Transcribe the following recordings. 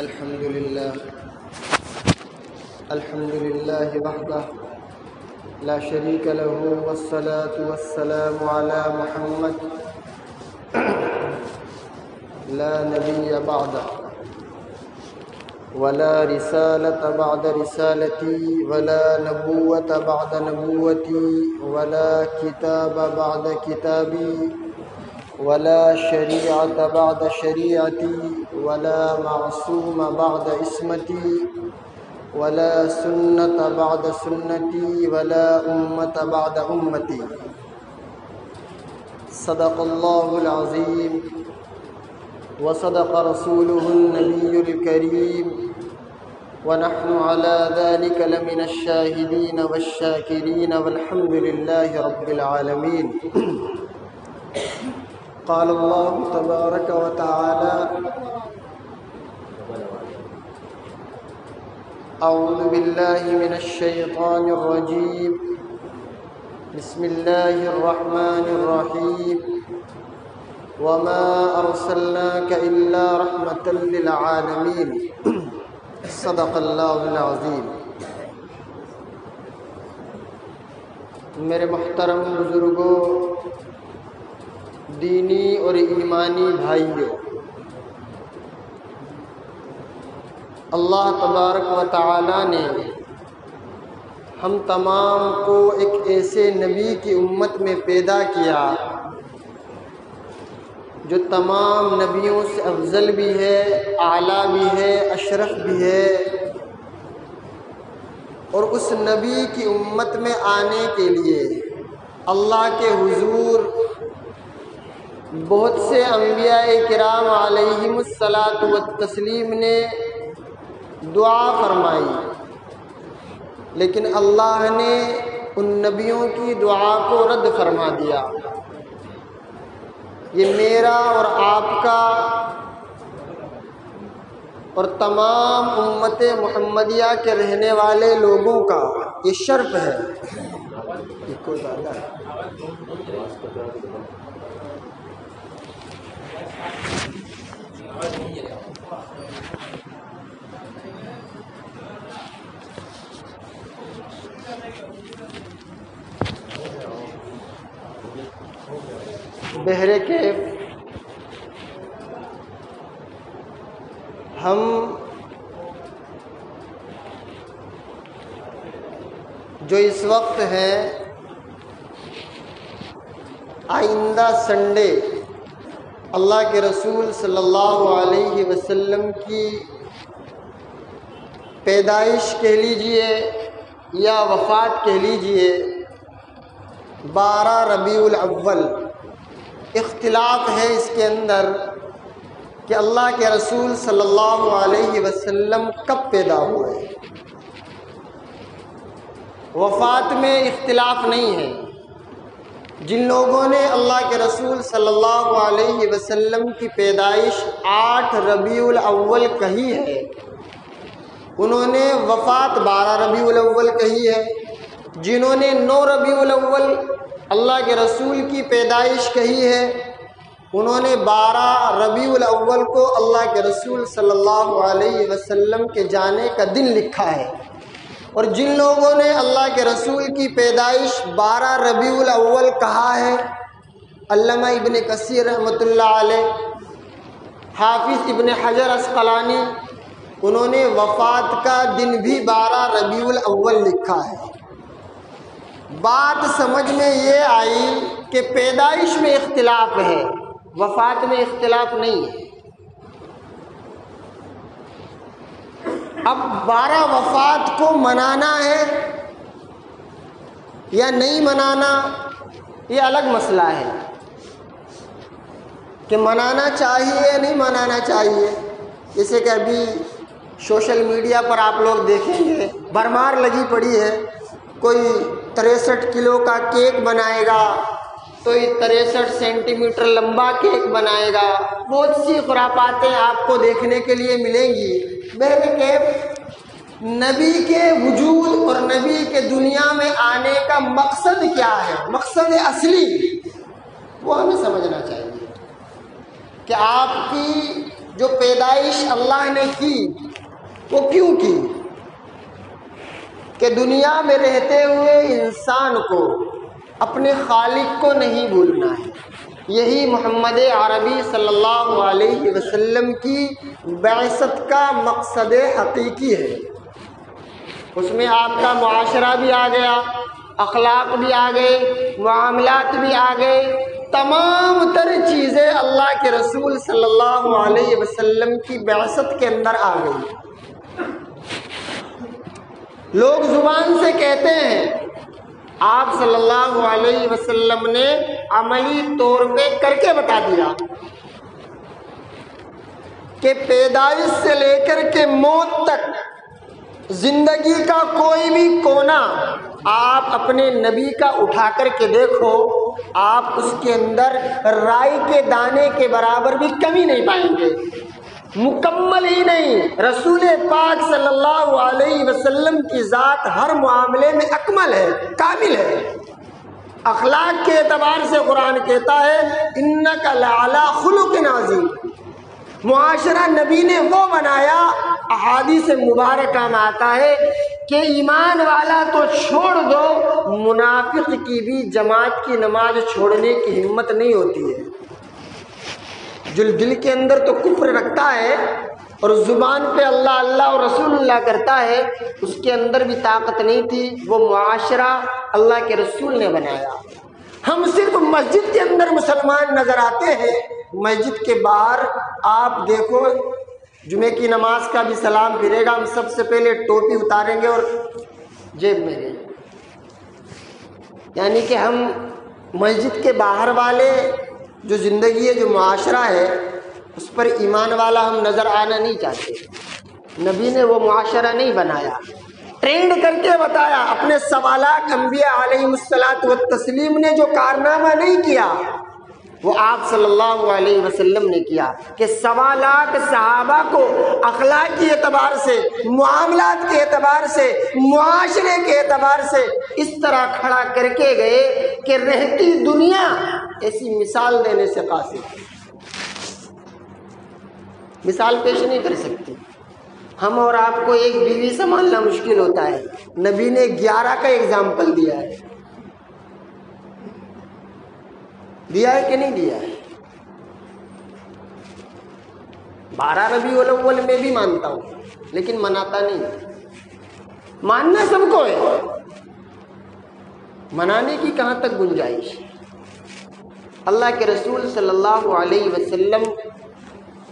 الحمد لله وحده لا شريك له والصلاة والسلام على محمد لا نبي بعده ولا رسالة بعد رسالتي ولا نبوة بعد نبوتي ولا كتاب بعد كتابي ولا شريعة بعد شريعتي ولا معصوم بعد اسمتي ولا سنة بعد سنتي ولا أمة بعد أمتي صدق الله العظيم وصدق رسوله النبي الكريم ونحن على ذلك لمن الشاهدين والشاكرين والحمد لله رب العالمين قال الله تبارك وتعالى أعوذ بالله من الشيطان الرجيم بسم الله الرحمن الرحيم وما أرسلناك إلا رحمة للعالمين صدق الله العظيم۔ میرے محترم بزرگوں، دینی اور ایمانی بھائیوں، اللہ تبارک و تعالی نے ہم تمام کو ایک ایسے نبی کی امت میں پیدا کیا جو تمام نبیوں سے افضل بھی ہے، اعلیٰ بھی ہے، اشرف بھی ہے، اور اس نبی کی امت میں آنے کے لیے اللہ کے حضور بہت سے انبیاء کرام علیہم الصلاۃ والتسلیم نے دعا فرمائی، لیکن اللہ نے ان نبیوں کی دعا کو رد فرما دیا۔ یہ میرا اور آپ کا اور تمام امت محمدیہ کے رہنے والے لوگوں کا یہ شرف ہے۔ بہرے کیف ہم جو اس وقت ہیں آئندہ سنڈے اللہ کے رسول صلی اللہ علیہ وسلم کی پیدائش کہہ لیجئے یا وفات کہہ لیجئے، 12 ربیع الاول، اختلاف ہے اس کے اندر کہ اللہ کے رسول صلی اللہ علیہ وسلم کب پیدا ہوئے۔ وفات میں اختلاف نہیں ہے۔ جن لوگوں نے اللہ کے رسول صلی اللہ علیہ وسلم کی پیدائش 8 ربیع الاول کہی ہے، انہوں نے وفات 12 ربیع الاول کہی ہے۔ جنہوں نے 9 ربیع الاول اللہ کے رسول کی پیدائش کہی ہے، انہوں نے 12 ربیع الاول کو اللہ کے رسول صلی اللہ علیہ وسلم کے جانے کا دن لکھا ہے۔ اور جن لوگوں نے اللہ کے رسول کی پیدائش 12 ربیع الاول کہا ہے، علامہ ابن کثیر رحمۃ اللہ علیہ، حافظ ابن حجر عسقلانی، انہوں نے وفات کا دن بھی 12 ربیع الاول لکھا ہے۔ بات سمجھ میں یہ آئی کہ پیدائش میں اختلاف ہے، وفات میں اختلاف نہیں ہے۔ اب 12 وفات کو منانا ہے یا نہیں منانا، یہ الگ مسئلہ ہے کہ منانا چاہیے یا نہیں منانا چاہیے۔ جیسے کہ ابھی سوشل میڈیا پر آپ لوگ دیکھیں گے بھرمار لگی پڑی ہے، کوئی 63 کلو کا کیک بنائے گا، کوئی 63 سینٹی میٹر لمبا کیک بنائے گا، بہت سی خرافاتیں آپ کو دیکھنے کے لیے ملیں گی۔ بہرکیف نبی کے وجود اور نبی کے دنیا میں آنے کا مقصد کیا ہے، مقصد اصلی وہ ہمیں سمجھنا چاہیے کہ آپ کی جو پیدائش اللہ نے کی وہ کیوں کی؟ کہ دنیا میں رہتے ہوئے انسان کو اپنے خالق کو نہیں بھولنا ہے۔ یہی محمد عربی صلی اللہ علیہ وسلم کی بعثت کا مقصد حقیقی ہے۔ اس میں آپ کا معاشرہ بھی آ گیا، اخلاق بھی آ گئے، معاملات بھی آ گئے، تمام تر چیزیں اللہ کے رسول صلی اللہ علیہ وسلم کی بعثت کے اندر آ گئی۔ لوگ زبان سے کہتے ہیں، آپ صلی اللہ علیہ وسلم نے عملی طور پہ کر کے بتا دیا کہ پیدائش سے لے کر کے موت تک زندگی کا کوئی بھی کونا آپ اپنے نبی کا اٹھا کر کے دیکھو، آپ اس کے اندر رائی کے دانے کے برابر بھی کمی نہیں پائیں گے۔ مکمل ہی نہیں، رسول پاک صلی اللہ علیہ وسلم کی ذات ہر معاملے میں اکمل ہے، کامل ہے۔ اخلاق کے اعتبار سے قرآن کہتا ہے اِنَّكَ لَعَلَىٰ خُلُقٍ عَظِيمٍ۔ معاشرہ نبی نے وہ بنایا، احادیث مبارکہ میں آتا ہے کہ ایمان والا تو چھوڑ دو، منافق کی بھی جماعت کی نماز چھوڑنے کی ہمت نہیں ہوتی ہے۔ جو دل کے اندر تو کفر رکھتا ہے اور زبان پہ اللہ اللہ اور رسول اللہ کرتا ہے، اس کے اندر بھی طاقت نہیں تھی۔ وہ معاشرہ اللہ کے رسول نے بنایا۔ ہم صرف مسجد کے اندر مسلمان نظر آتے ہیں، مسجد کے باہر آپ دیکھو، جمعے کی نماز کا بھی سلام پھرے گا، ہم سب سے پہلے ٹوپی اتاریں گے اور جیب میں لیں گے، یعنی کہ ہم مسجد کے باہر والے جو زندگی ہے، جو معاشرہ ہے، اس پر ایمان والا ہم نظر آنا نہیں چاہتے۔ نبی نے وہ معاشرہ نہیں بنایا، ٹرینڈ کر کے بتایا۔ اپنے سوالات انبیاء علیہ الصلوۃ والتسلیم نے جو کارنامہ نہیں کیا، وہ آپ صلی اللہ علیہ وسلم نے کیا کہ سوالات صحابہ کو اخلاق کے اعتبار سے، معاملات کے اعتبار سے، معاشرے کے اعتبار سے اس طرح کھڑا کر کے گئے کہ رہتی دنیا ایسی مثال دینے سے قاصر، مثال پیش نہیں کر سکتی۔ ہم اور آپ کو ایک بیوی سنبھالنا مشکل ہوتا ہے، نبی نے 11 کا ایگزامپل دیا ہے، دیا ہے کہ نہیں دیا ہے؟ 12 ربیع الاول میں بھی مانتا ہوں، لیکن مناتا نہیں۔ ماننا سب کو ہے، منانے کی کہاں تک گنجائش؟ اللہ کے رسول صلی اللہ علیہ وسلم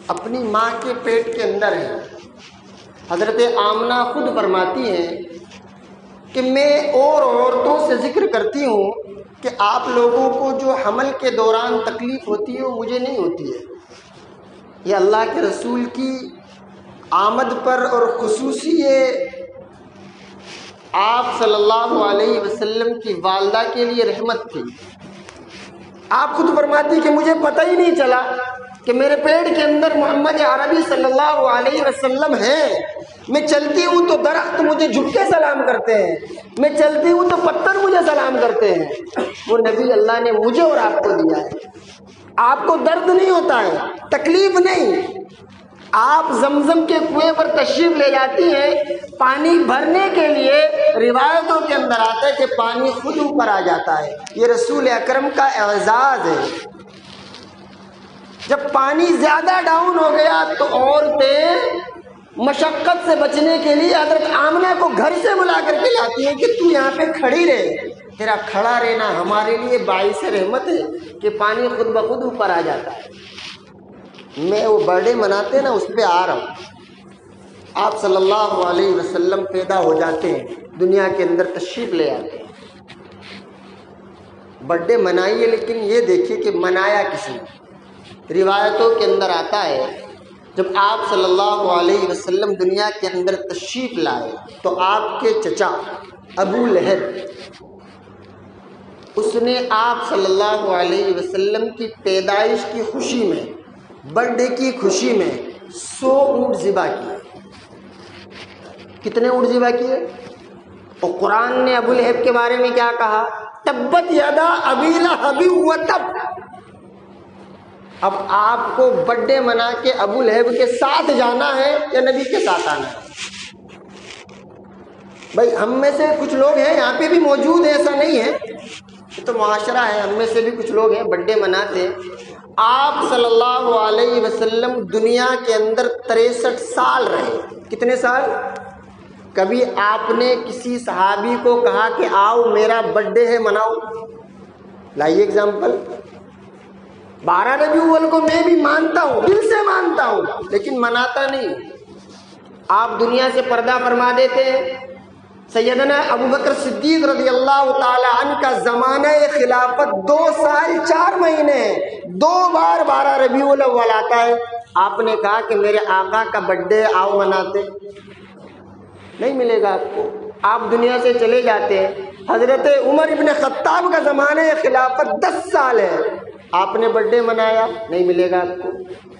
اپنی ماں کے پیٹ کے اندر ہیں۔ حضرت آمنہ خود فرماتی ہیں کہ میں اور عورتوں سے ذکر کرتی ہوں کہ آپ لوگوں کو جو حمل کے دوران تکلیف ہوتی ہے وہ مجھے نہیں ہوتی ہے۔ یہ اللہ کے رسول کی آمد پر اور خصوصی آپ صلی اللہ علیہ وسلم کی والدہ کے لیے رحمت تھی۔ آپ خود فرماتی کہ مجھے پتہ ہی نہیں چلا کہ میرے پیٹ کے اندر محمد عربی صلی اللہ علیہ وسلم ہیں۔ میں چلتی ہوں تو درخت مجھے جھک کے سلام کرتے ہیں، میں چلتی ہوں تو پتھر مجھے سلام کرتے ہیں۔ وہ نبی اللہ نے مجھے اور آپ کو دیا ہے۔ آپ کو درد نہیں ہوتا ہے، تکلیف نہیں۔ آپ زمزم کے کنویں پر تشریف لے جاتی ہیں پانی بھرنے کے لیے، روایتوں کے اندر آتا ہے کہ پانی خود اوپر آ جاتا ہے۔ یہ رسول اکرم کا اعزاز ہے۔ جب پانی زیادہ ڈاؤن ہو گیا تو عورتیں مشقت سے بچنے کے لیے حضرت آمنہ کو گھر سے بلا کر کے لاتی ہیں کہ تو یہاں پہ کھڑی رہے۔ تیرا کھڑا رہنا ہمارے لیے باعث رحمت ہے کہ پانی خود بخود اوپر آ جاتا ہے۔ میں وہ برڈے مناتے نا، اس پہ آ رہا ہوں۔ آپ صلی اللہ علیہ وسلم پیدا ہو جاتے ہیں، دنیا کے اندر تشریف لے آتے ہیں۔ برڈے منائیے، لیکن یہ دیکھیے کہ منایا کس نے۔ روایتوں کے اندر آتا ہے جب آپ صلی اللہ علیہ وسلم دنیا کے اندر تشریف لائے تو آپ کے چچا ابو لہب، اس نے آپ صلی اللہ علیہ وسلم کی پیدائش کی خوشی میں، برتھ ڈے کی خوشی میں 100 اونٹ ذبح کیے۔ کتنے اونٹ ذبح کیے؟ اور قرآن نے ابو لہب کے بارے میں کیا کہا؟ تبت یدا ابی لہب وتب۔ اب آپ کو برتھ ڈے منا کے ابو لہب کے ساتھ جانا ہے یا نبی کے ساتھ آنا ہے؟ بھائی ہم میں سے کچھ لوگ ہیں یہاں پہ بھی موجود ہیں، ایسا نہیں ہے، یہ تو معاشرہ ہے، ہم میں سے بھی کچھ لوگ ہیں برتھ ڈے مناتے ہیں۔ آپ صلی اللہ علیہ وسلم دنیا کے اندر 63 سال رہے۔ کتنے سال؟ کبھی آپ نے کسی صحابی کو کہا کہ آؤ میرا برتھ ڈے ہے مناؤ؟ لائیے اگزامپل۔ 12 ربیع الاول کو میں بھی مانتا ہوں، دل سے مانتا ہوں، لیکن مناتا نہیں۔ آپ دنیا سے پردہ فرما دیتے ہیں۔ سیدنا ابو بکر صدیق رضی اللہ تعالی عنہ کا زمانہ خلافت 2 سال 4 مہینے ہے، 2 بار 12 ربیع الاول آتا ہے۔ آپ نے کہا کہ میرے آقا کا برتھ ڈے آؤ مناتے، نہیں ملے گا آپ کو، آپ دنیا سے چلے جاتے ہیں۔ حضرت عمر ابن خطاب کا زمانہ خلافت 10 سال ہے، آپ نے برتھ ڈے منایا، نہیں ملے گا آپ کو،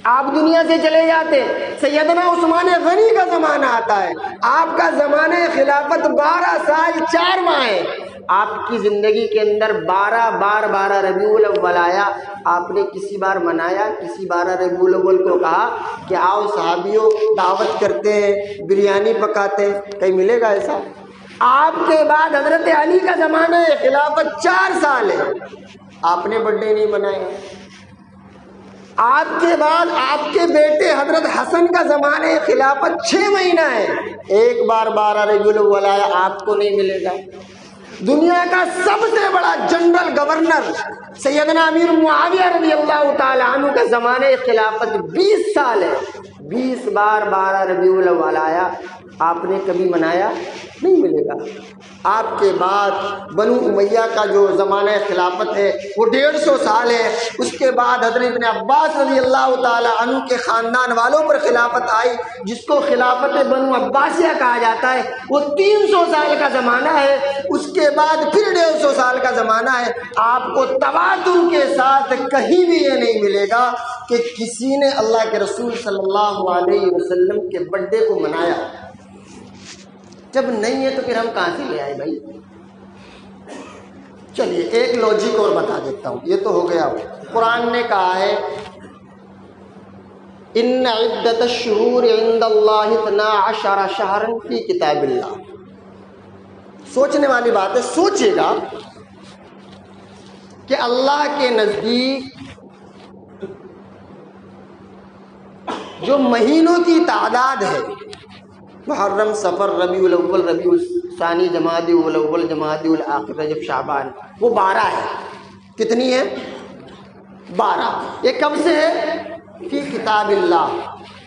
آپ دنیا سے چلے جاتے ہیں۔ سیدنا عثمان غنی کا زمانہ آتا ہے، آپ کا زمانہ خلافت 12 سال 4 ماہ ہے، آپ کی زندگی کے اندر 12 بار 12 ربیع الاول آیا، آپ نے کسی بار منایا؟ کسی 12 ربیع الاول کو کہا کہ آؤ صحابیوں دعوت کرتے ہیں، بریانی پکاتے ہیں؟ کہیں ملے گا ایسا؟ آپ کے بعد حضرت علی کا زمانہ خلافت 4 سال ہے، آپ نے برتھ ڈے نہیں منایا۔ آپ کے بعد آپ کے بیٹے حضرت حسن کا زمانہ خلافت 6 مہینہ ہے، ایک بار 12 ربیع الاول آیا، آپ کو نہیں ملے گا۔ دنیا کا سب سے بڑا جنرل گورنر سیدنا امیر معاویہ رضی اللہ تعالی عنہ کا زمانہ خلافت 20 سال ہے، 20 بار 12 ربیع الاول آیا، آپ نے کبھی منایا؟ نہیں ملے گا۔ آپ کے بعد بنو امیہ کا جو زمانہ خلافت ہے وہ 150 سال ہے، اس کے بعد حضرت ابن عباس رضی اللہ تعالی عنہ کے خاندان والوں پر خلافت آئی، جس کو خلافت بنو عباسیہ کہا جاتا ہے، وہ 300 سال کا زمانہ ہے، اس کے بعد پھر 150 سال کا زمانہ ہے۔ آپ کو تواتر کے ساتھ کہیں بھی یہ نہیں ملے گا کہ کسی نے اللہ کے رسول صلی اللہ علیہ وسلم کے برتھ ڈے کو منایا۔ جب نہیں ہے تو پھر ہم کہاں سے لے آئے بھائی؟ چلیے ایک لوجک اور بتا دیتا ہوں، یہ تو ہو گیا۔ قرآن نے کہا ہے ان عدت الشہور عند اللہ 12 شہرا فی کتاب اللہ۔ سوچنے والی بات ہے، سوچے گا کہ اللہ کے نزدیک جو مہینوں کی تعداد ہے، محرم، صفر، ربیع الاول، ربیع الثانی، جمادی الاول، جمادی الاخر، رجب، شعبان، وہ 12 ہے۔ کتنی ہے؟ 12۔ یہ کب سے ہے؟ فی کتاب اللہ،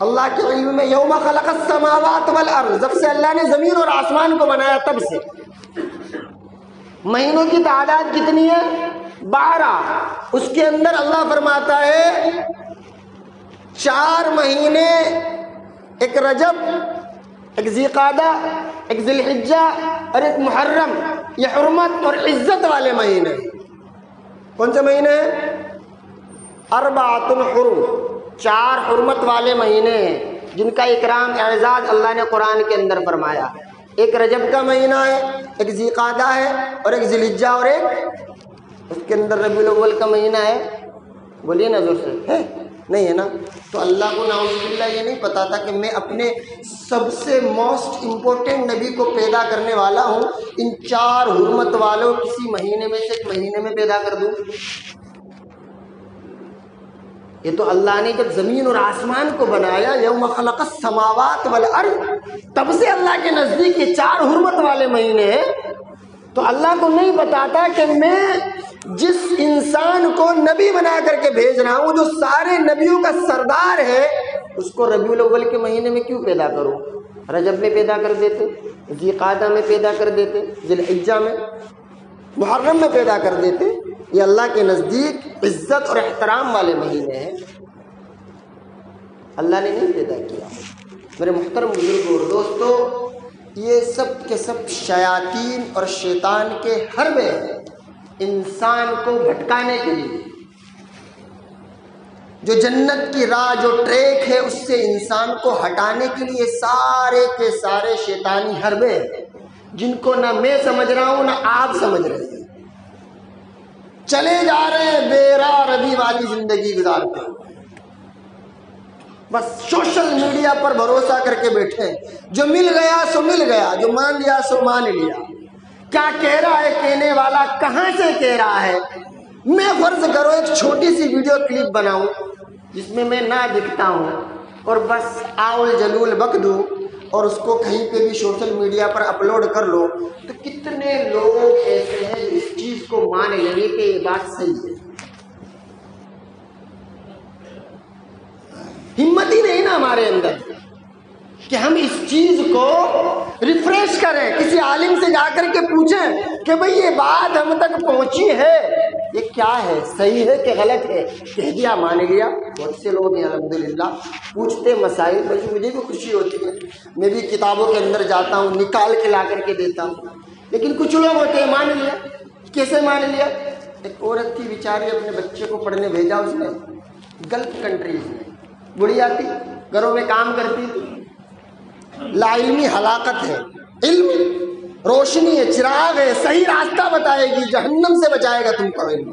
اللہ کے علم میں، یوم خلق السماوات والارض، جب سے اللہ نے زمین اور آسمان کو بنایا تب سے۔ مہینوں کی تعداد کتنی ہے؟ 12۔ اس کے اندر اللہ فرماتا ہے 4 مہینے، ایک رجب، ایک ذی قعدہ، ایک ذی الحجہ اور ایک محرم، یہ حرمت اور عزت والے مہینے۔ کون سے مہینے ہیں؟ 4 حرم، 4 حرمت والے مہینے ہیں جن کا اکرام اعزاز اللہ نے قرآن کے اندر فرمایا۔ ایک رجب کا مہینہ ہے، ایک ذی قعدہ ہے اور ایک ذی الحجہ، اور ایک اس کے اندر ربیع الاول کا مہینہ ہے۔ بولیے نا زور سے، ہے نہیں ہے نا؟ تو اللہ کو نعوذ باللہ یہ نہیں پتا تھا کہ میں اپنے سب سے موسٹ امپورٹنٹ نبی کو پیدا کرنے والا ہوں، ان 4 حرمت والوں کسی مہینے میں سے ایک مہینے میں پیدا کر دوں؟ یہ تو اللہ نے جب زمین اور آسمان کو بنایا، یوم خلق السماوات والارض، تب سے اللہ کے نزدیک یہ 4 حرمت والے مہینے ہیں۔ تو اللہ کو نہیں بتاتا کہ میں جس انسان کو نبی بنا کر کے بھیج رہا ہوں، جو سارے نبیوں کا سردار ہے، اس کو ربیع الاول کے مہینے میں کیوں پیدا کروں؟ رجب میں پیدا کر دیتے، ذی قعدہ میں پیدا کر دیتے، ذی الحجہ میں، محرم میں پیدا کر دیتے۔ یہ اللہ کے نزدیک عزت اور احترام والے مہینے ہیں، اللہ نے نہیں پیدا کیا۔ میرے محترم بزرگوں اور دوستو، یہ سب کے سب شیاطین اور شیطان کے حربے ہیں انسان کو بھٹکانے کے لیے۔ جو جنت کی راہ، جو ٹریک ہے، اس سے انسان کو ہٹانے کے لیے سارے کے سارے شیطانی حربے ہیں، جن کو نہ میں سمجھ رہا ہوں نہ آپ سمجھ رہے ہیں۔ چلے جا رہے ہیں بے راہ ربی والی زندگی گزارتے ہیں۔ بس سوشل میڈیا پر بھروسہ کر کے بیٹھے ہیں، جو مل گیا سو مل گیا، جو مان لیا سو مان لیا۔ کیا کہہ رہا ہے کہنے والا، کہاں سے کہہ رہا ہے؟ میں فرض کرو ایک چھوٹی سی ویڈیو کلپ بناؤں جس میں میں نہ دکھتا ہوں اور بس آؤل جلول بک دوں اور اس کو کہیں پہ بھی سوشل میڈیا پر اپلوڈ کر لو، تو کتنے لوگ ایسے ہیں جو اس چیز کو مان لیں گے کہ یہ بات صحیح ہے؟ ہمت ہی نہیں نا ہمارے اندر کہ ہم اس چیز کو ریفریش کریں، کسی عالم سے جا کر کے پوچھیں کہ بھئی یہ بات ہم تک پہنچی ہے، یہ کیا ہے، صحیح ہے کہ غلط ہے؟ کہہ دیا مان لیا۔ بہت سے لوگ ہیں الحمدللہ پوچھتے مسائل، بلکہ مجھے بھی خوشی ہوتی ہے، میں بھی کتابوں کے اندر جاتا ہوں، نکال کے لا کر کے دیتا ہوں، لیکن کچھ لوگ ہوتے ہیں مان لیا۔ کیسے مان لیا؟ ایک عورت تھی بیچاری، اپنے بچے کو پڑھنے بھیجا اس نے گلف کنٹریز میں، بڑھیا تھی، گھروں میں کام کرتی تھی، لا علمی ہلاکت ہے، علم روشنی ہے، چراغ ہے، صحیح راستہ بتائے گی، جہنم سے بچائے گا تم کو علم۔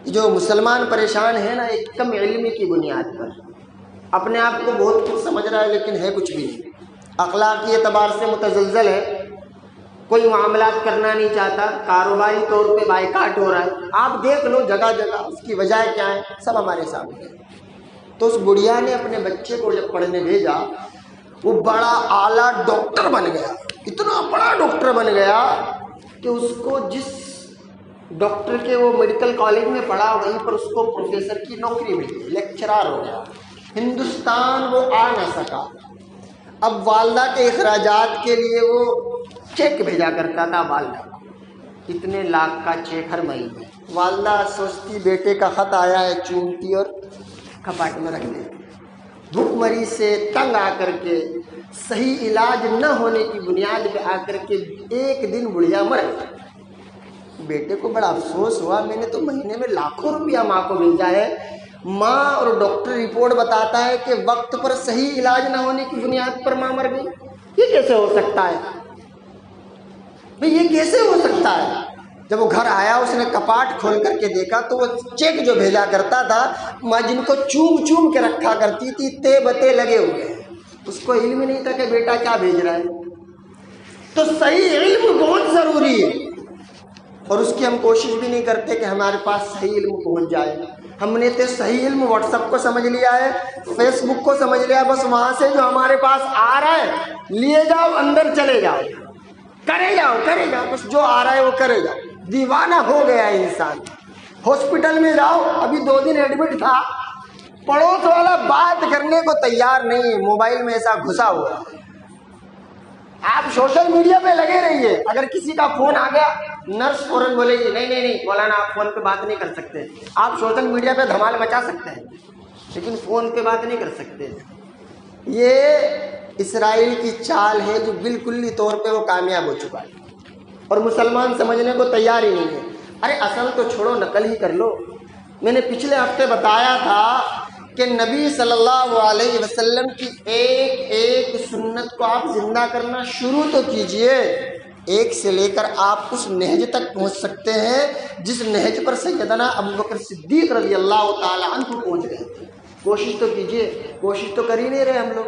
جو مسلمان پریشان ہے نا ایک کم علمی کی بنیاد پر، اپنے آپ کو بہت کچھ سمجھ رہا ہے لیکن ہے کچھ بھی نہیں، اخلاقی اعتبار سے متزلزل ہے، کوئی معاملات کرنا نہیں چاہتا، کاروباری طور پہ بائیکاٹ ہو رہا ہے، آپ دیکھ لو جگہ جگہ، اس کی وجہ کیا ہے سب ہمارے سامنے ہے۔ تو اس بڑھیا نے اپنے بچے کو جب پڑھنے بھیجا، وہ بڑا اعلیٰ ڈاکٹر بن گیا، اتنا بڑا ڈاکٹر بن گیا کہ اس کو جس ڈاکٹر کے وہ میڈیکل کالج میں پڑھا وہیں پر اس کو پروفیسر کی نوکری ملی، لیکچرار ہو گیا، ہندوستان وہ آ نہ سکا۔ اب والدہ کے اخراجات کے لیے وہ چیک بھیجا کرتا تھا والدہ کو، اتنے لاکھ کا چیک ہر مہینے، والدہ سوچتی بیٹے کا خط آیا ہے، چومتی اور کپاٹ میں رکھ دیتی۔ بھوک مری سے تنگ آ کر کے، صحیح علاج نہ ہونے کی بنیاد پہ آ کر کے ایک دن بڑھیا مر گیا۔ بیٹے کو بڑا افسوس ہوا، میں نے تو مہینے میں لاکھوں روپیہ ماں کو بھیجا ہے، ماں اور ڈاکٹر رپورٹ بتاتا ہے کہ وقت پر صحیح علاج نہ ہونے کی بنیاد پر ماں مر گئی۔ یہ کیسے ہو سکتا ہے بھئی، یہ کیسے ہو سکتا ہے؟ جب وہ گھر آیا اس نے کپاٹ کھول کر کے دیکھا تو وہ چیک جو بھیجا کرتا تھا، ماں جن کو چوم چوم کے رکھا کرتی تھی، تے بتے لگے ہوئے ہیں، اس کو علم ہی نہیں تھا کہ بیٹا کیا بھیج رہا ہے۔ تو صحیح علم بہت ضروری ہے، اور اس کی ہم کوشش بھی نہیں کرتے کہ ہمارے پاس صحیح علم پہنچ جائے۔ ہم نے تو صحیح علم واٹس ایپ کو سمجھ لیا ہے، فیس بک کو سمجھ لیا، بس وہاں سے جو ہمارے پاس آ رہا ہے لیے جاؤ، اندر چلے جاؤ، کرے جاؤ، بس جو آ رہا ہے وہ کرے جاؤ۔ دیوانہ ہو گیا ہے انسان۔ ہاسپٹل میں جاؤ، ابھی 2 دن ایڈمٹ تھا، پڑوس والا بات کرنے کو تیار نہیں ہے، موبائل میں ایسا گھسا ہوا ہے۔ آپ سوشل میڈیا پہ لگے رہیے، اگر کسی کا فون آ گیا نرس فوراً بولے گی نہیں مولانا آپ فون پہ بات نہیں کر سکتے، آپ سوشل میڈیا پہ دھمال مچا سکتے ہیں لیکن فون پہ بات نہیں کر سکتے۔ یہ اسرائیل کی چال ہے جو بالکلی طور پہ وہ کامیاب ہو چکا ہے، اور مسلمان سمجھنے کو تیار ہی نہیں ہے۔ ارے اصل تو چھوڑو، نقل ہی کر لو۔ میں نے پچھلے ہفتے بتایا تھا کہ نبی صلی اللہ علیہ وسلم کی ایک ایک سنت کو آپ زندہ کرنا شروع تو کیجئے، ایک سے لے کر آپ اس نہج تک پہنچ سکتے ہیں جس نہج پر سیدنا ابوبکر صدیق رضی اللہ تعالی عنہ پہنچ گئے تھے۔ کوشش تو کیجئے، کوشش تو کر ہی نہیں رہے ہم لوگ۔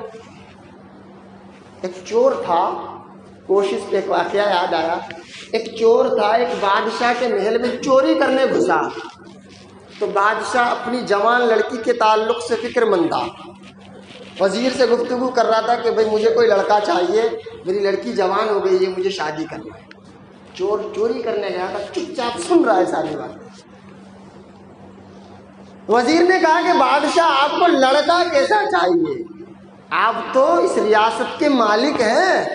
ایک چور تھا، کوشش پہ ایک واقعہ یاد آیا، ایک چور تھا، ایک بادشاہ کے محل میں چوری کرنے گھسا، تو بادشاہ اپنی جوان لڑکی کے تعلق سے فکر مند تھا، وزیر سے گفتگو کر رہا تھا کہ بھئی مجھے کوئی لڑکا چاہیے، میری لڑکی جوان ہو گئی ہے، مجھے شادی کرنا ہے۔ چور چوری کرنے گیا تھا، چپ چاپ سن رہا ہے ساری بات۔ وزیر نے کہا کہ بادشاہ آپ کو لڑکا کیسا چاہیے؟ آپ تو اس ریاست کے مالک ہیں،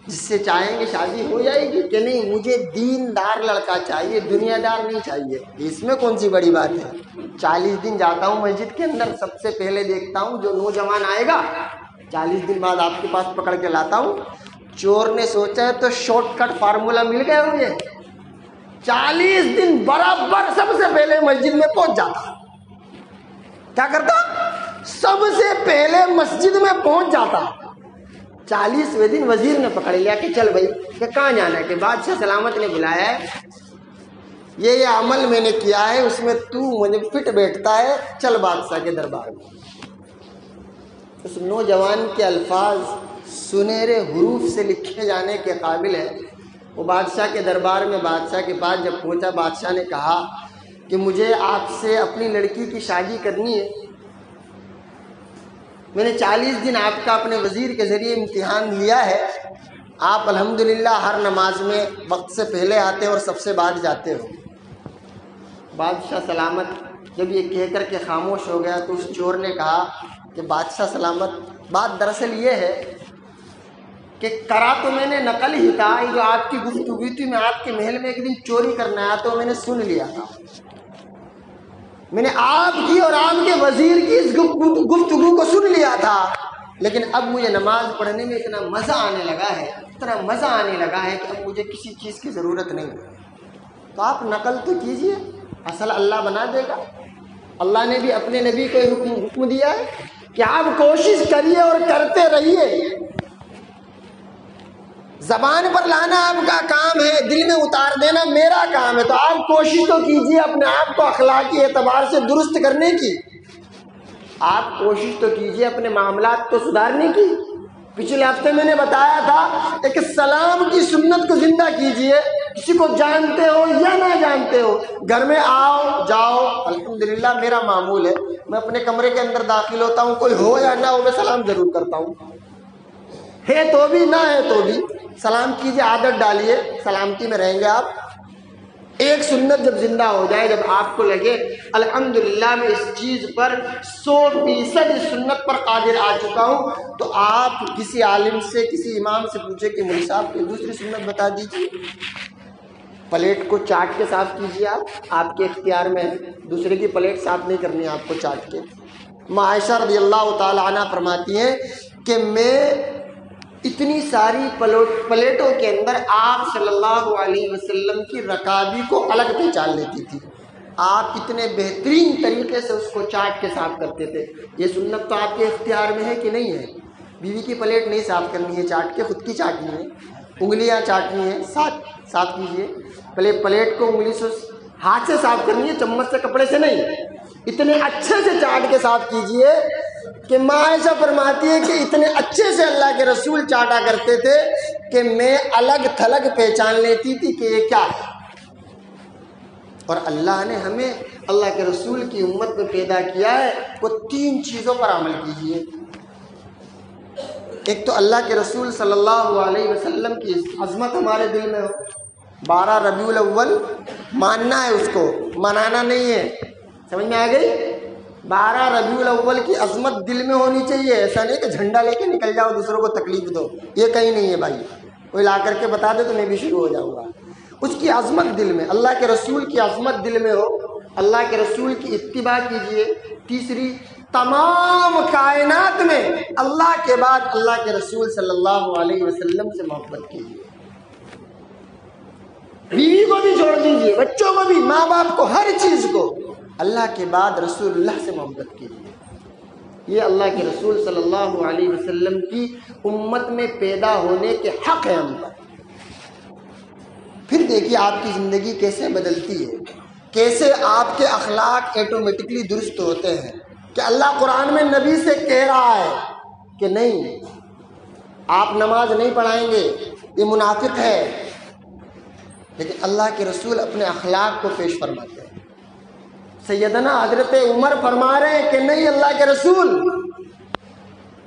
جس سے چاہیں گے شادی ہو جائے گی کہ نہیں؟ مجھے دیندار لڑکا چاہیے، دنیا دار نہیں چاہیے۔ اس میں کون سی بڑی بات ہے؟ 40 دن جاتا ہوں مسجد کے اندر، سب سے پہلے دیکھتا ہوں جو نوجوان آئے گا 40 دن بعد آپ کے پاس پکڑ کے لاتا ہوں۔ چور نے سوچا ہے تو شارٹ کٹ فارمولا مل گیا مجھے، 40 دن برابر سب سے پہلے مسجد میں پہنچ جاتا۔ کیا کرتا؟ سب سے پہلے مسجد میں پہنچ جاتا۔ 40ویں دن وزیر نے پکڑ لیا کہ چل بھائی، کہ کہاں جانا ہے؟ کہ بادشاہ سلامت نے بلایا ہے، یہ عمل میں نے کیا ہے، اس میں تو مجھے فٹ بیٹھتا ہے، چل بادشاہ کے دربار میں۔ اس نوجوان کے الفاظ سنہرے حروف سے لکھے جانے کے قابل ہے۔ وہ بادشاہ کے دربار میں بادشاہ کے پاس جب پہنچا، بادشاہ نے کہا کہ مجھے آپ سے اپنی لڑکی کی شادی کرنی ہے۔ میں نے 40 دن آپ کا اپنے وزیر کے ذریعے امتحان لیا ہے، آپ الحمدللہ ہر نماز میں وقت سے پہلے آتے اور سب سے بعد جاتے ہو۔ بادشاہ سلامت جب یہ کہہ کر کے خاموش ہو گیا تو اس چور نے کہا کہ بادشاہ سلامت، بات دراصل یہ ہے کہ کرا تو میں نے نقل ہی تھا، یہ جو آپ کی گفتگو تھی، میں آپ کے محل میں ایک دن چوری کرنے آیا تو میں نے سن لیا تھا، میں نے آپ کی اور آپ کے وزیر کی اس گفتگو کو سن لیا تھا، لیکن اب مجھے نماز پڑھنے میں اتنا مزہ آنے لگا ہے، اتنا مزہ آنے لگا ہے کہ اب مجھے کسی چیز کی ضرورت نہیں ہے۔ تو آپ نقل تو کیجئے، اصل اللہ بنا دے گا۔ اللہ نے بھی اپنے نبی کو حکم دیا ہے کہ آپ کوشش کریے اور کرتے رہیے۔ زبان پر لانا آپ کا کام ہے، دل میں اتار دینا میرا کام ہے، تو آپ کوشش تو کیجئے اپنے آپ کو اخلاقی اعتبار سے درست کرنے کی، آپ کوشش تو کیجئے اپنے معاملات کو سدھارنے کی۔ پچھلے ہفتے میں نے بتایا تھا ایک سلام کی سنت کو زندہ کیجئے، کسی کو جانتے ہو یا نہ جانتے ہو، گھر میں آؤ جاؤ، الحمدللہ میرا معمول ہے، میں اپنے کمرے کے اندر داخل ہوتا ہوں، کوئی ہو یا نہ ہو میں سلام ضرور کرتا ہوں، ہے تو بھی نہ ہے تو بھی سلام کیجئے، عادت ڈالیے، سلامتی میں رہیں گے آپ۔ ایک سنت جب زندہ ہو جائے، جب آپ کو لگے الحمدللہ میں اس چیز پر 100% اس سنت پر قادر آ چکا ہوں، تو آپ کسی عالم سے، کسی امام سے پوچھے کہ مولوی صاحب کوئی دوسری سنت بتا دیجیے۔ پلیٹ کو چاٹ کے صاف کیجیے، آپ کے اختیار میں ہے، دوسرے کی پلیٹ صاف نہیں کرنی ہے آپ کو چاٹ کے۔ عائشہ رضی اللہ تعالی عنہ فرماتی ہیں کہ میں اتنی ساری پلیٹوں کے اندر آپ صلی اللہ علیہ وسلم کی رکابی کو الگ پہچان لیتی تھی، آپ اتنے بہترین طریقے سے اس کو چاٹ کے صاف کرتے تھے۔ یہ سنت تو آپ کے اختیار میں ہے کہ نہیں ہے؟ بیوی کی پلیٹ نہیں صاف کرنی ہے چاٹ کے، خود کی چاٹنی ہے، انگلیاں چاٹنی ہے، صاف کیجیے۔ پلیٹ کو انگلی سے ہاتھ سے صاف کرنی ہے، چمچ سے، کپڑے سے نہیں، اتنے اچھے سے چاٹ کے صاف کیجیے کہ ماں عائشہ فرماتی ہے کہ اتنے اچھے سے اللہ کے رسول چاٹا کرتے تھے کہ میں الگ تھلگ پہچان لیتی تھی کہ یہ کیا ہے۔ اور اللہ نے ہمیں اللہ کے رسول کی امت میں پیدا کیا ہے، وہ 3 چیزوں پر عمل کیجیے۔ ایک تو اللہ کے رسول صلی اللہ علیہ وسلم کی عظمت ہمارے دل میں ہو، 12 ربیع الاول ماننا ہے، اس کو منانا نہیں ہے، سمجھ میں آ گئی؟ 12 ربیع الاول کی عظمت دل میں ہونی چاہیے، ایسا نہیں کہ جھنڈا لے کے نکل جاؤ دوسروں کو تکلیف دو، یہ کہیں نہیں ہے بھائی، کوئی لا کر کے بتا دے تو میں بھی شروع ہو جاؤں گا۔ اس کی عظمت دل میں، اللہ کے رسول کی عظمت دل میں ہو، اللہ کے رسول کی اتباع کیجیے۔ تیسری، تمام کائنات میں اللہ کے بعد اللہ کے رسول صلی اللہ علیہ وسلم سے محبت کیجیے، بیوی کو بھی چھوڑ دیجیے، بچوں کو بھی، ماں باپ کو، ہر چیز کو، اللہ کے بعد رسول اللہ سے محبت کیجیے۔ یہ اللہ کے رسول صلی اللہ علیہ وسلم کی امت میں پیدا ہونے کے حق ہے ہم پر۔ پھر دیکھیے آپ کی زندگی کیسے بدلتی ہے، کیسے آپ کے اخلاق ایٹومیٹکلی درست ہوتے ہیں، کہ اللہ قرآن میں نبی سے کہہ رہا ہے کہ نہیں آپ نماز نہیں پڑھائیں گے، یہ منافق ہے، لیکن اللہ کے رسول اپنے اخلاق کو پیش فرماتے ہیں۔ سیدنا حضرت عمر فرما رہے ہیں کہ نہیں اللہ کے رسول،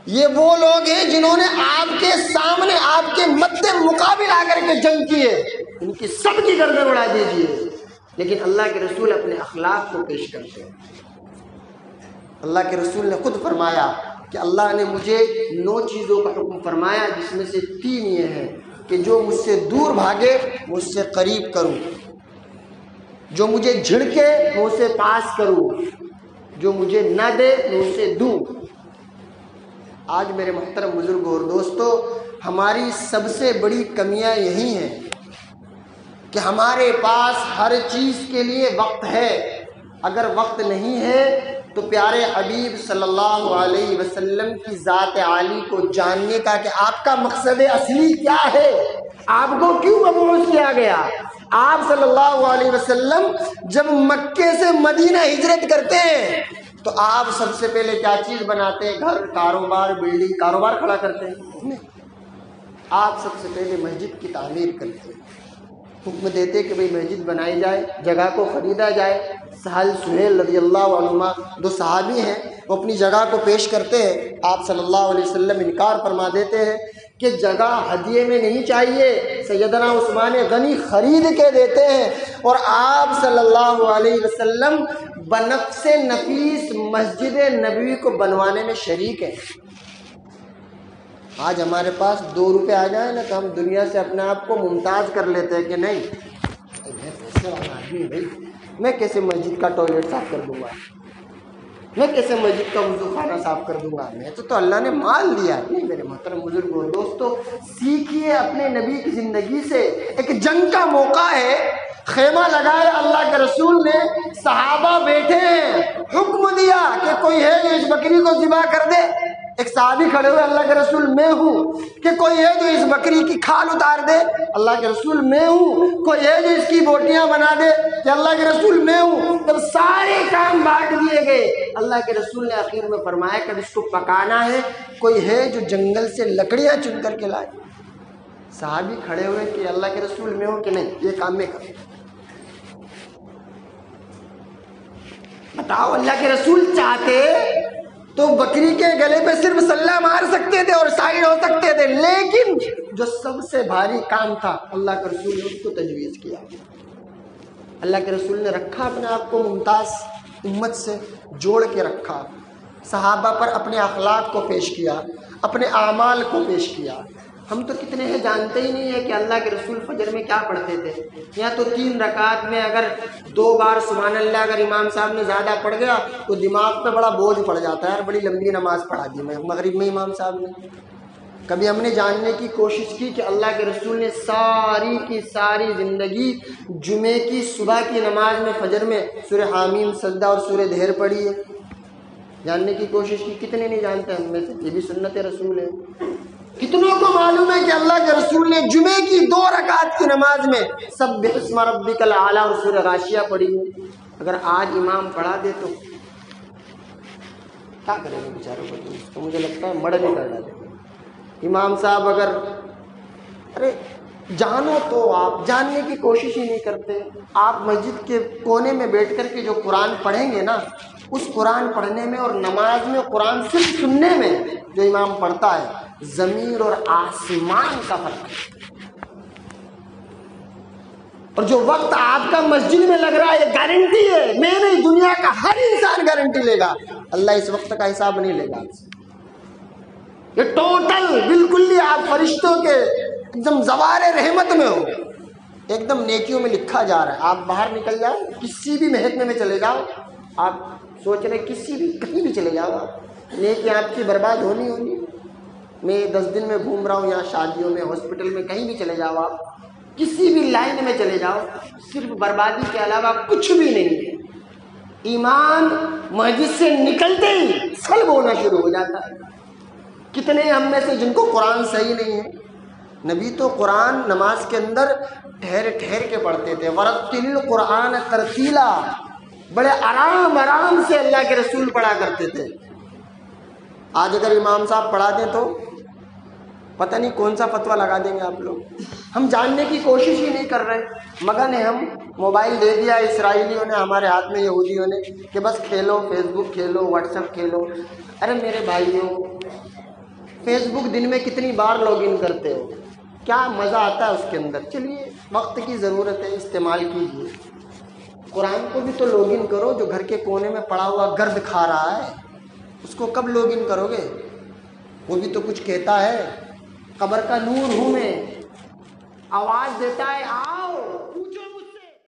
یہ وہ لوگ ہیں جنہوں نے آپ کے سامنے، آپ کے مد مقابل آ کر کے جنگ کی ہے، ان کی سب کی گردن اڑا دیجیے، لیکن اللہ کے رسول اپنے اخلاق کو پیش کرتے ہیں۔ اللہ کے رسول نے خود فرمایا کہ اللہ نے مجھے 9 چیزوں کا حکم فرمایا، جس میں سے 3 یہ ہیں کہ جو مجھ سے دور بھاگے میں اس سے قریب کروں، جو مجھے جھڑکے میں اسے پاس کروں، جو مجھے نہ دے میں اسے دوں۔ آج میرے محترم بزرگوں اور دوستو، ہماری سب سے بڑی کمیاں یہی ہیں کہ ہمارے پاس ہر چیز کے لیے وقت ہے، اگر وقت نہیں ہے تو پیارے حبیب صلی اللہ علیہ وسلم کی ذات عالی کو جاننے کا کہ آپ کا مقصد اصلی کیا ہے، آپ کو کیوں مبعوث کیا گیا۔ آپ صلی اللہ علیہ وسلم جب مکے سے مدینہ ہجرت کرتے ہیں تو آپ سب سے پہلے کیا چیز بناتے ہیں؟ گھر، کاروبار، بلڈنگ، کاروبار کھڑا کرتے ہیں؟ نہیں، آپ سب سے پہلے مسجد کی تعمیر کرتے ہیں، حکم دیتے کہ بھئی مسجد بنائی جائے، جگہ کو خریدا جائے۔ سہل سہیل رضی اللہ عنہما 2 صحابی ہیں، وہ اپنی جگہ کو پیش کرتے ہیں، آپ صلی اللہ علیہ وسلم انکار فرما دیتے ہیں کہ جگہ ہدیے میں نہیں چاہیے، سیدنا عثمان غنی خرید کے دیتے ہیں، اور آپ صلی اللہ علیہ وسلم بنفس نفیس مسجد نبوی کو بنوانے میں شریک ہیں۔ آج ہمارے پاس 2 روپے آ جائیں نا تو ہم دنیا سے اپنے آپ کو ممتاز کر لیتے ہیں کہ نہیں، میں پیسے والا آدمی بھائی، میں کیسے مسجد کا ٹوائلٹ صاف کر دوں گا، میں کیسے مسجد کا وضو خانہ صاف کر دوں گا، میں تو اللہ نے مال دیا ہے۔ نہیں میرے محترم بزرگوں، دوستو، سیکھیے اپنے نبی کی زندگی سے۔ ایک جنگ کا موقع ہے، خیمہ لگایا اللہ کے رسول نے، صحابہ بیٹھے ہیں، حکم دیا کہ کوئی ہے جو اس بکری کو ذبح کر دے؟ ایک صحابی کھڑے ہوئے، اللہ کے رسول میں ہوں، کہ کوئی ہے جو اس بکری کی کھال اتار دے؟ اللہ کے رسول میں ہوں۔ کوئی ہے جو اس کی بوٹیاں بنا دے؟ کہ اللہ کے رسول میں ہوں۔ جب سارے کام بانٹ دیے گئے، اللہ کے رسول نے آخر میں فرمایا کہ اس کو پکانا ہے، کوئی ہے جو جنگل سے لکڑیاں چن کر کے لائے؟ صحابی کھڑے ہوئے کہ اللہ کے رسول میں ہوں کہ نہیں، یہ کام میں کروں۔ بتاؤ، اللہ کے رسول چاہتے تو بکری کے گلے پہ صرف سلہ مار سکتے تھے اور سائڈ ہو سکتے تھے، لیکن جو سب سے بھاری کام تھا اللہ کے رسول نے اس کو تجویز کیا۔ اللہ کے رسول نے رکھا اپنے آپ کو ممتاز، امت سے جوڑ کے رکھا، صحابہ پر اپنے اخلاق کو پیش کیا، اپنے اعمال کو پیش کیا۔ ہم تو کتنے ہیں جانتے ہی نہیں ہے کہ اللہ کے رسول فجر میں کیا پڑھتے تھے۔ یا تو 3 رکعت میں اگر 2 بار سبحان اللہ اگر امام صاحب نے زیادہ پڑھ گیا تو دماغ پہ بڑا بوجھ پڑ جاتا ہے، یار بڑی لمبی نماز پڑھا دی میں مغرب میں امام صاحب نے۔ کبھی ہم نے جاننے کی کوشش کی کہ اللہ کے رسول نے ساری کی ساری زندگی جمعے کی صبح کی نماز میں فجر میں سورہ حامیم سجدہ اور سورہ دہر پڑھی ہے؟ جاننے کی کوشش کی، کتنے نہیں جانتے ہم میں سے؟ یہ بھی سنت رسول ہے۔ کتنوں کو معلوم ہے کہ اللہ کے رسول نے جمعے کی 2 رکعت کی نماز میں سبح اسم ربک الاعلی اور سورہ غاشیہ پڑھی ہے؟ اگر آج امام پڑھا دے تو کیا کریں گے بیچاروں کو؟ تو مجھے لگتا ہے مڑ بھی کر ڈالیں گے امام صاحب۔ اگر ارے جانو تو آپ جاننے کی کوشش ہی نہیں کرتے۔ آپ مسجد کے کونے میں بیٹھ کر کے جو قرآن پڑھیں گے نا، اس قرآن پڑھنے میں اور نماز میں قرآن صرف سننے میں جو امام پڑھتا ہے، زمین اور آسمان کا فرق ہے۔ اور جو وقت آپ کا مسجد میں لگ رہا ہے یہ گارنٹی ہے، میں نہیں دنیا کا ہر انسان گارنٹی لے گا، اللہ اس وقت کا حساب نہیں لے گا۔ یہ ٹوٹل بالکل ہی آپ فرشتوں کے ایک دم زوار رحمت میں ہو، ایک دم نیکیوں میں لکھا جا رہا ہے۔ آپ باہر نکل جاؤ، کسی بھی محکمے میں چلے جاؤ، آپ سوچ رہے کسی بھی کہیں بھی چلے جاؤ، نیکی آپ کی برباد ہونی۔ میں 10 دن میں گھوم رہا ہوں، یہاں شادیوں میں، ہاسپٹل میں، کہیں بھی چلے جاؤ، آپ کسی بھی لائن میں چلے جاؤ، صرف بربادی کے علاوہ کچھ بھی نہیں ہے۔ ایمان مسجد سے نکلتے ہی سلب ہونا شروع ہو جاتا ہے۔ کتنے ہم میں سے جن کو قرآن صحیح نہیں ہے؟ نبی تو قرآن نماز کے اندر ٹھہر ٹھہر کے پڑھتے تھے، ورتل القرآن ترتیلا، بڑے آرام سے اللہ کے رسول پڑھا کرتے تھے۔ آج اگر امام صاحب پڑھا دیں تو پتہ نہیں کون سا فتویٰ لگا دیں گے آپ لوگ۔ ہم جاننے کی کوشش ہی نہیں کر رہے، مگن ہے ہم۔ موبائل دے دیا اسرائیلیوں نے ہمارے ہاتھ میں، یہودیوں نے، کہ بس کھیلو، فیس بک کھیلو، واٹس ایپ کھیلو۔ ارے میرے بھائیوں، فیس بک دن میں کتنی بار لاگ ان کرتے ہو؟ کیا مزہ آتا ہے اس کے اندر؟ چلیے وقت کی ضرورت ہے، استعمال کیجیے۔ قرآن کو بھی تو لاگ ان کرو، جو گھر کے کونے میں پڑا ہوا گرد کھا رہا ہے اس کو کب لاگ ان کرو گے؟ وہ بھی تو کچھ کہتا ہے۔ قبر کا نور ہوں میں، آواز دیتا ہے آ